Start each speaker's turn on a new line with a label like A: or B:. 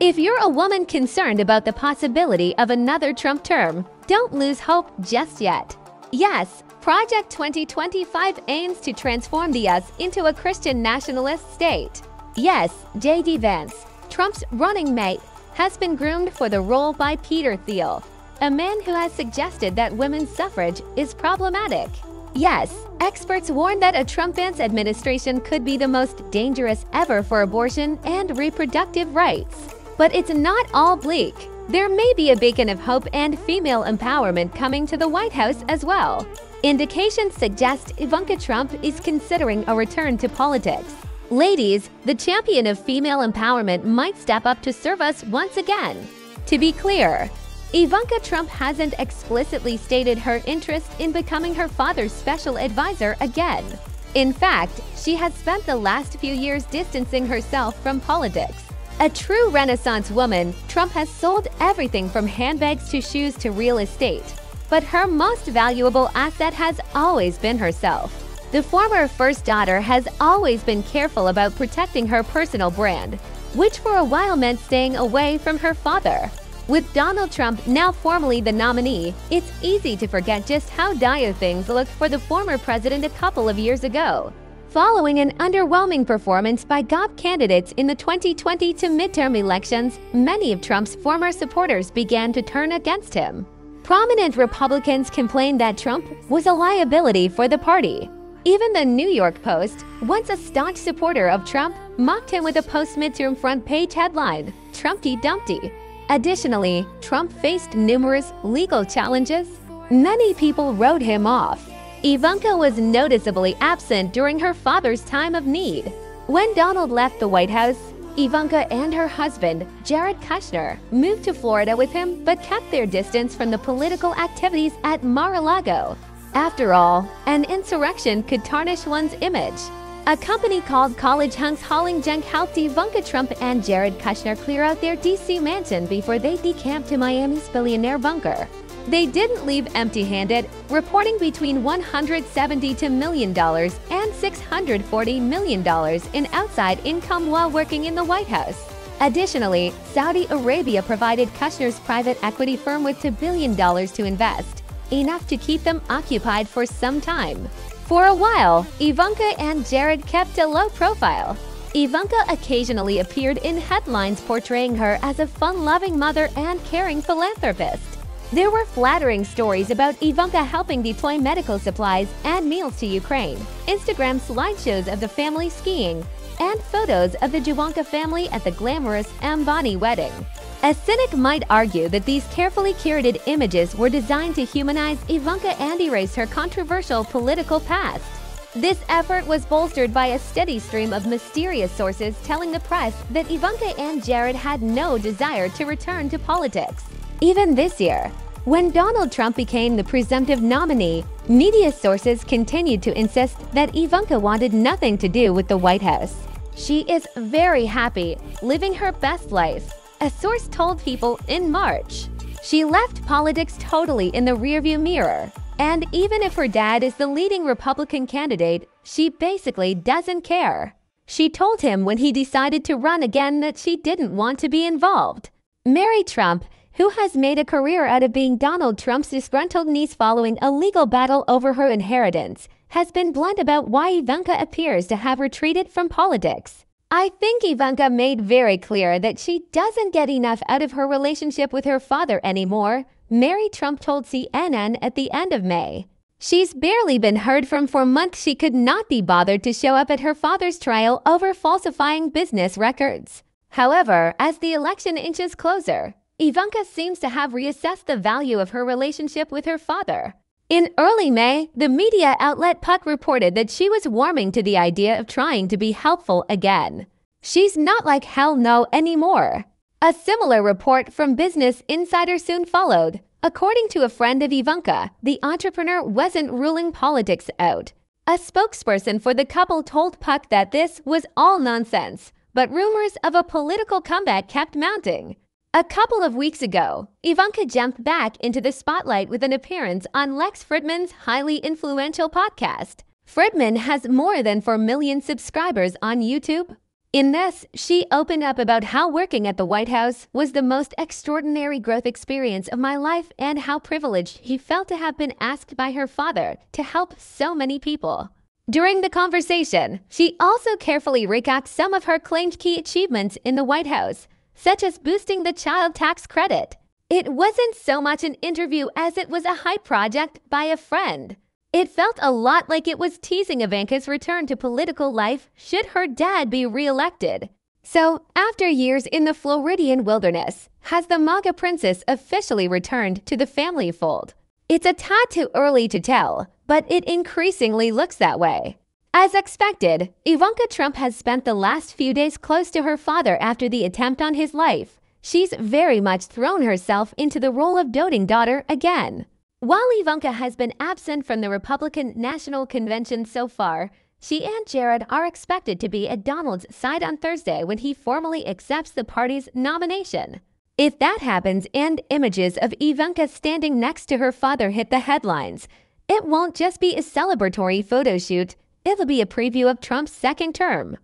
A: If you're a woman concerned about the possibility of another Trump term, don't lose hope just yet. Yes, Project 2025 aims to transform the US into a Christian nationalist state. Yes, J.D. Vance, Trump's running mate, has been groomed for the role by Peter Thiel, a man who has suggested that women's suffrage is problematic. Yes, experts warn that a Trump-Vance administration could be the most dangerous ever for abortion and reproductive rights. But it's not all bleak. There may be a beacon of hope and female empowerment coming to the White House as well. Indications suggest Ivanka Trump is considering a return to politics. Ladies, the champion of female empowerment might step up to serve us once again. To be clear, Ivanka Trump hasn't explicitly stated her interest in becoming her father's special advisor again. In fact, she has spent the last few years distancing herself from politics. A true Renaissance woman, Trump has sold everything from handbags to shoes to real estate. But her most valuable asset has always been herself. The former first daughter has always been careful about protecting her personal brand, which for a while meant staying away from her father. With Donald Trump now formally the nominee, it's easy to forget just how dire things looked for the former president a couple of years ago. Following an underwhelming performance by GOP candidates in the 2022 midterm elections, many of Trump's former supporters began to turn against him. Prominent Republicans complained that Trump was a liability for the party. Even the New York Post, once a staunch supporter of Trump, mocked him with a post-midterm front-page headline, "Trumpty Dumpty." Additionally, Trump faced numerous legal challenges. Many people wrote him off. Ivanka was noticeably absent during her father's time of need. When Donald left the White House, Ivanka and her husband, Jared Kushner, moved to Florida with him but kept their distance from the political activities at Mar-a-Lago. After all, an insurrection could tarnish one's image. A company called College Hunks Hauling Junk helped Ivanka Trump and Jared Kushner clear out their D.C. mansion before they decamped to Miami's billionaire bunker. They didn't leave empty-handed, reporting between $172 million and $640 million in outside income while working in the White House. Additionally, Saudi Arabia provided Kushner's private equity firm with $2 billion to invest, enough to keep them occupied for some time. For a while, Ivanka and Jared kept a low profile. Ivanka occasionally appeared in headlines portraying her as a fun-loving mother and caring philanthropist. There were flattering stories about Ivanka helping deploy medical supplies and meals to Ukraine, Instagram slideshows of the family skiing, and photos of the Ivanka family at the glamorous Ambani wedding. A cynic might argue that these carefully curated images were designed to humanize Ivanka and erase her controversial political past. This effort was bolstered by a steady stream of mysterious sources telling the press that Ivanka and Jared had no desire to return to politics. Even this year, when Donald Trump became the presumptive nominee, media sources continued to insist that Ivanka wanted nothing to do with the White House. She is very happy, living her best life, a source told People in March. She left politics totally in the rearview mirror, and even if her dad is the leading Republican candidate, she basically doesn't care. She told him when he decided to run again that she didn't want to be involved. Mary Trump, who has made a career out of being Donald Trump's disgruntled niece following a legal battle over her inheritance, has been blunt about why Ivanka appears to have retreated from politics. "I think Ivanka made very clear that she doesn't get enough out of her relationship with her father anymore," Mary Trump told CNN at the end of May. "She's barely been heard from for months. She could not be bothered to show up at her father's trial over falsifying business records." However, as the election inches closer, Ivanka seems to have reassessed the value of her relationship with her father. In early May, the media outlet Puck reported that she was warming to the idea of trying to be helpful again. "She's not like hell no anymore." A similar report from Business Insider soon followed. According to a friend of Ivanka, the entrepreneur wasn't ruling politics out. A spokesperson for the couple told Puck that this was all nonsense, but rumors of a political comeback kept mounting. A couple of weeks ago, Ivanka jumped back into the spotlight with an appearance on Lex Fridman's highly influential podcast. Fridman has more than 4 million subscribers on YouTube. In this, she opened up about how working at the White House was the most extraordinary growth experience of my life and how privileged he felt to have been asked by her father to help so many people. During the conversation, she also carefully recapped some of her claimed key achievements in the White House, such as boosting the child tax credit. It wasn't so much an interview as it was a hype project by a friend. It felt a lot like it was teasing Ivanka's return to political life should her dad be re-elected. So, after years in the Floridian wilderness, has the MAGA princess officially returned to the family fold? It's a tad too early to tell, but it increasingly looks that way. As expected, Ivanka Trump has spent the last few days close to her father after the attempt on his life. She's very much thrown herself into the role of doting daughter again. While Ivanka has been absent from the Republican National Convention so far, she and Jared are expected to be at Donald's side on Thursday when he formally accepts the party's nomination. If that happens and images of Ivanka standing next to her father hit the headlines, it won't just be a celebratory photo shoot, it'll be a preview of Trump's second term.